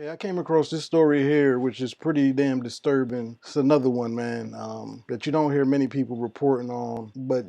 Okay, I came across this story here, which is pretty damn disturbing. It's another one, man, that you don't hear many people reporting on. But,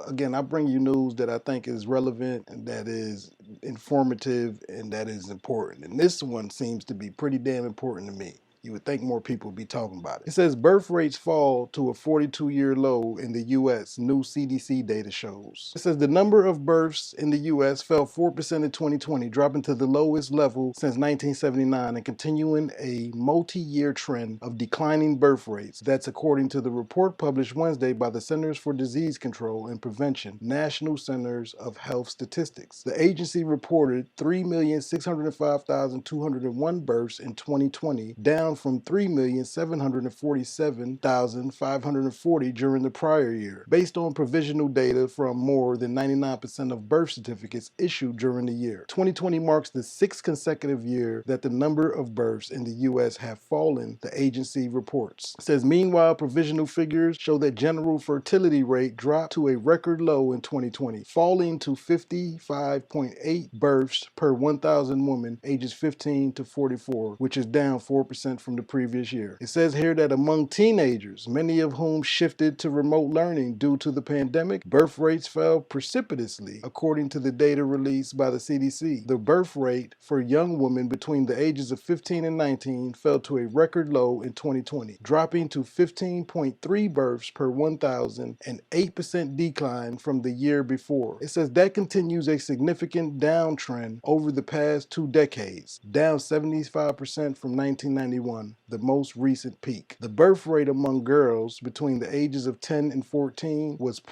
again, I bring you news that I think is relevant and that is informative and that is important. And this one seems to be pretty damn important to me. You would think more people would be talking about it. It says birth rates fall to a 42-year low in the U.S., new CDC data shows. It says the number of births in the U.S. fell 4% in 2020, dropping to the lowest level since 1979 and continuing a multi-year trend of declining birth rates. That's according to the report published Wednesday by the Centers for Disease Control and Prevention, National Centers of Health Statistics. The agency reported 3,605,201 births in 2020, down from 3,747,540 during the prior year, based on provisional data from more than 99% of birth certificates issued during the year. 2020 marks the sixth consecutive year that the number of births in the U.S. have fallen, the agency reports. It says, meanwhile, provisional figures show that general fertility rate dropped to a record low in 2020, falling to 55.8 births per 1,000 women ages 15 to 44, which is down 4% from the previous year. It says here that among teenagers, many of whom shifted to remote learning due to the pandemic, birth rates fell precipitously, according to the data released by the CDC. The birth rate for young women between the ages of 15 and 19 fell to a record low in 2020, dropping to 15.3 births per 1,000, an 8% decline from the year before. It says that continues a significant downtrend over the past 2 decades, down 75% from 1991, the most recent peak. The birth rate among girls between the ages of 10 and 14 was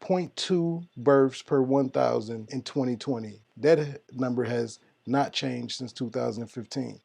0.2 births per 1,000 in 2020. That number has not changed since 2015.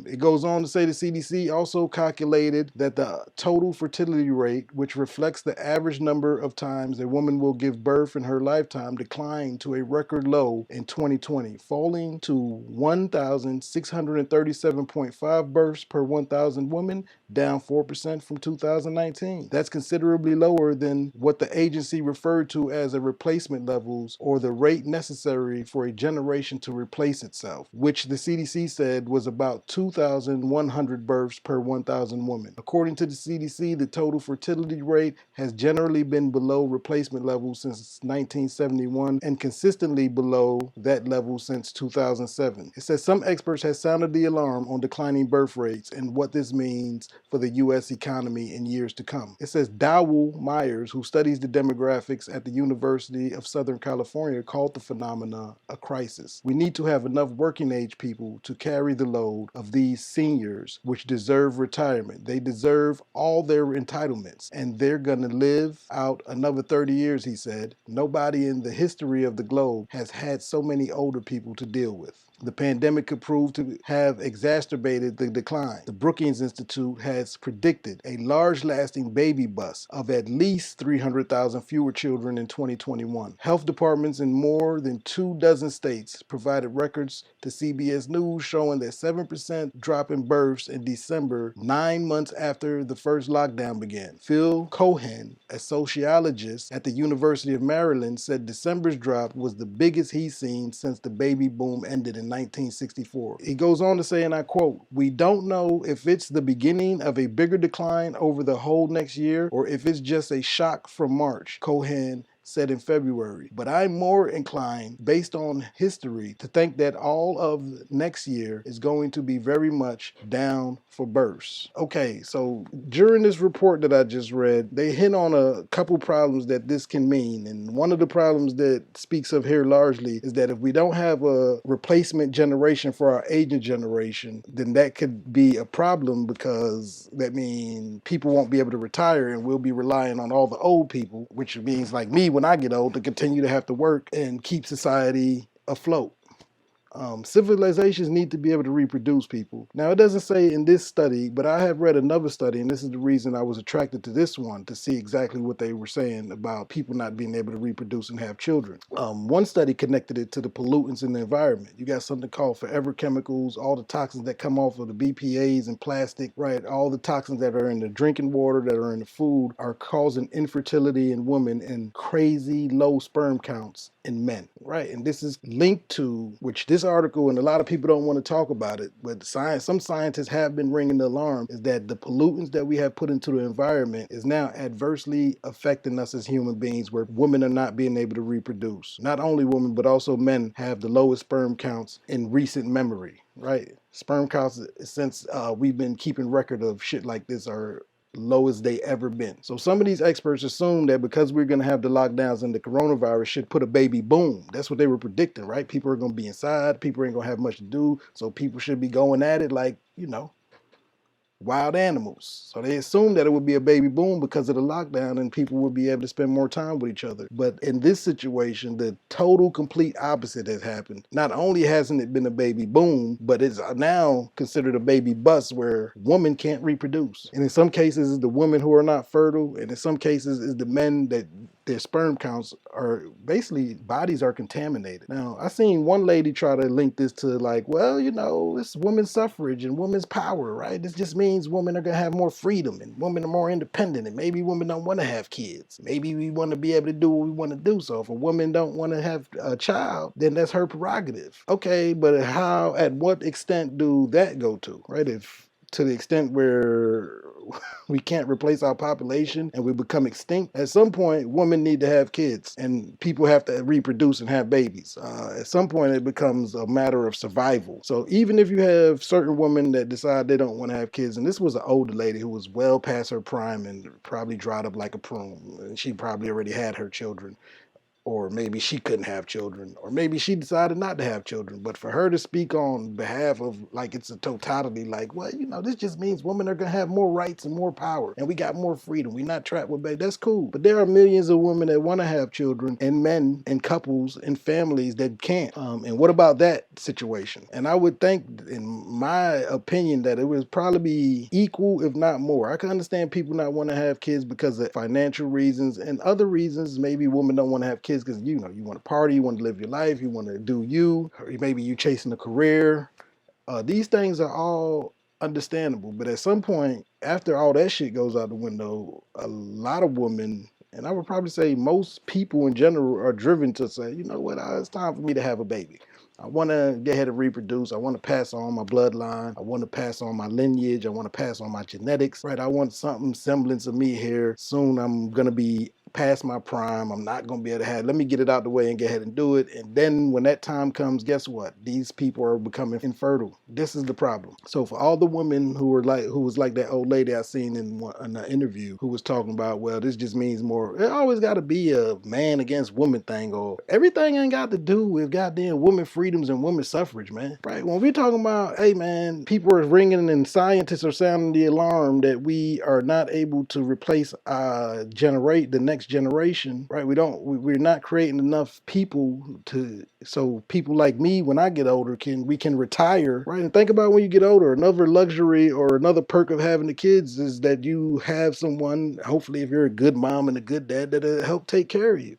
It goes on to say the CDC also calculated that the total fertility rate, which reflects the average number of times a woman will give birth in her lifetime, declined to a record low in 2020, falling to 1,637.5 births per 1,000 women, down 4% from 2019. That's considerably lower than what the agency referred to as a replacement levels, or the rate necessary for a generation to replace itself, which the CDC said was about 2,100 births per 1,000 women. According to the CDC, the total fertility rate has generally been below replacement levels since 1971 and consistently below that level since 2007. It says some experts have sounded the alarm on declining birth rates and what this means for the U.S. economy in years to come. It says Dowell Myers, who studies the demographics at the University of Southern California, called the phenomena a crisis. We need to have enough working age people to carry the load of these seniors, which deserve retirement. They deserve all their entitlements, and they're going to live out another 30 years, he said. Nobody in the history of the globe has had so many older people to deal with. The pandemic could prove to have exacerbated the decline. The Brookings Institute has predicted a large lasting baby bust of at least 300,000 fewer children in 2021. Health departments in more than 24 states provided records to CBS News showing that 7% drop in births in December, 9 months after the first lockdown began. Phil Cohen, a sociologist at the University of Maryland, said December's drop was the biggest he's seen since the baby boom ended in 1964. He goes on to say, and I quote, "We don't know if it's the beginning of a bigger decline over the whole next year or if it's just a shock from March," Cohen said in February. But I'm more inclined, based on history, to think that all of next year is going to be very much down for births. Okay, so during this report that I just read, they hit on a couple problems that this can mean. And one of the problems that speaks of here largely is that if we don't have a replacement generation for our aging generation, then that could be a problem, because that means people won't be able to retire and we'll be relying on all the old people, which means like me when I get old, to continue to have to work and keep society afloat. Civilizations need to be able to reproduce, people. Now, it doesn't say in this study, but I have read another study, and this is the reason I was attracted to this one, to see exactly what they were saying about people not being able to reproduce and have children. One study connected it to the pollutants in the environment. You got something called forever chemicals, all the toxins that come off of the BPAs and plastic, right? All the toxins that are in the drinking water, that are in the food, are causing infertility in women and crazy low sperm counts in men, right? And this is linked to, which this article, and a lot of people don't want to talk about it, but some scientists have been ringing the alarm, is that the pollutants that we have put into the environment is now adversely affecting us as human beings, where women are not being able to reproduce. Not only women, but also men have the lowest sperm counts in recent memory, right? Sperm counts, since we've been keeping record of shit like this, are lowest they ever been. So some of these experts assume that because we're going to have the lockdowns and the coronavirus should put a baby boom. That's what they were predicting, right? People are going to be inside. People ain't going to have much to do. So people should be going at it like, wild animals. So they assumed that it would be a baby boom because of the lockdown and people would be able to spend more time with each other. But in this situation, the total complete opposite has happened. Not only hasn't it been a baby boom, but it's now considered a baby bust where women can't reproduce. And in some cases, it's the women who are not fertile. And in some cases, it's the men that their sperm counts are basically, bodies are contaminated. Now, I seen one lady try to link this to like, well, it's women's suffrage and women's power, right? This just means women are gonna have more freedom and women are more independent, and maybe women don't want to have kids. Maybe we want to be able to do what we want to do. So if a woman don't want to have a child, then that's her prerogative. Okay, but at what extent do that go to, right? If to the extent where we can't replace our population and we become extinct, at some point women need to have kids and people have to reproduce and have babies. At some point it becomes a matter of survival. So even if you have certain women that decide they don't want to have kids, and this was an older lady who was well past her prime and probably dried up like a prune, and she probably already had her children, or maybe she couldn't have children, or maybe she decided not to have children. But for her to speak on behalf of, like, it's a totality, like, well, this just means women are going to have more rights and more power, and we got more freedom. We're not trapped with baby. That's cool. But there are millions of women that want to have children, and men and couples and families that can't. And what about that situation? And I would think, in my opinion, that it would probably be equal, if not more. I can understand people not want to have kids because of financial reasons and other reasons. Maybe women don't want to have kids because you want to party, you want to live your life, you want to do you, or maybe you chasing a career. These things are all understandable, but at some point, after all that shit goes out the window, a lot of women, and I would probably say most people in general, are driven to say, you know what, it's time for me to have a baby. I want to get ahead and reproduce. I want to pass on my bloodline. I want to pass on my lineage. I want to pass on my genetics, right? I want something semblance of me here. Soon I'm going to be past my prime. I'm not going to be able to have, let me get it out the way and get ahead and do it. And then when that time comes, guess what? These people are becoming infertile. This is the problem. So for all the women who was like that old lady I seen in an interview who was talking about, well, this just means more, it always got to be a man against woman thing, or everything ain't got to do with goddamn women freedoms and women suffrage, man. Right? When we're talking about, hey man, people are ringing and scientists are sounding the alarm that we are not able to replace generate the next generation, right? We're not creating enough people so people like me, when I get older, we can retire, right? And think about when you get older, another luxury or another perk of having the kids is that you have someone, hopefully if you're a good mom and a good dad, that'll help take care of you,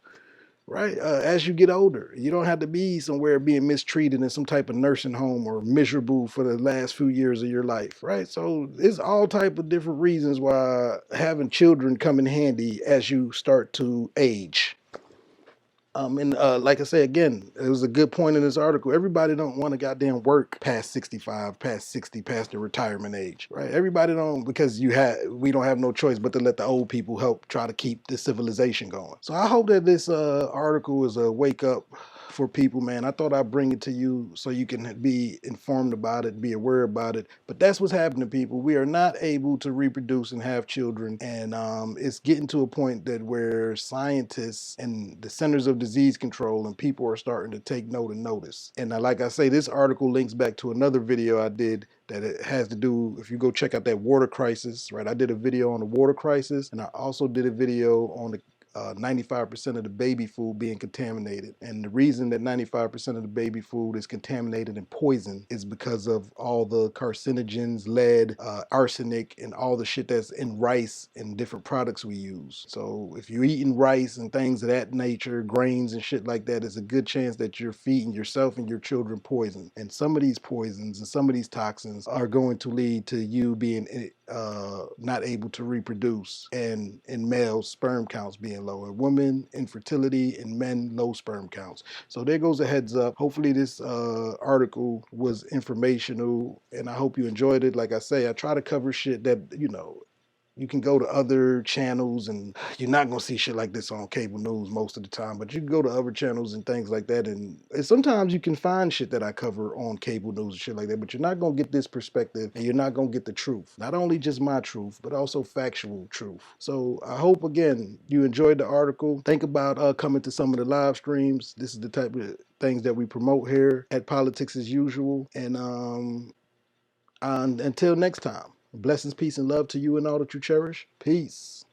right? As you get older, you don't have to be somewhere being mistreated in some type of nursing home or miserable for the last few years of your life, right? So it's all type of different reasons why having children come in handy as you start to age. And like I say again, it was a good point in this article. Everybody don't want to goddamn work past 65, past 60, past the retirement age, right? Everybody don't, because we don't have no choice but to let the old people help try to keep the civilization going. So I hope that this article is a wake up for people, man. I thought I'd bring it to you so you can be informed about it, be aware about it. But that's what's happening to people. We are not able to reproduce and have children, and it's getting to a point that where scientists and the Centers of Disease Control and people are starting to take note and notice. And like I say, this article links back to another video I did that it has to do, if you go check out that water crisis, right? I did a video on the water crisis, and I also did a video on the 95% of the baby food being contaminated. And the reason that 95% of the baby food is contaminated and poisoned is because of all the carcinogens, lead, arsenic, and all the shit that's in rice and different products we use. So if you're eating rice and things of that nature, grains and shit like that, there's a good chance that you're feeding yourself and your children poison. And some of these poisons and some of these toxins are going to lead to you being not able to reproduce, and in males, sperm counts being being low in women, infertility, and men, low sperm counts. So there goes a heads up. Hopefully this article was informational, and I hope you enjoyed it. Like I say, I try to cover shit that, you can go to other channels and you're not gonna see shit like this on cable news most of the time, but you can go to other channels and things like that. And sometimes you can find shit that I cover on cable news and shit like that, but you're not gonna get this perspective and you're not gonna get the truth. Not only just my truth, but also factual truth. So I hope, again, you enjoyed the article. Think about coming to some of the live streams. This is the type of things that we promote here at Politics as Usual. And until next time, blessings, peace, and love to you and all that you cherish. Peace.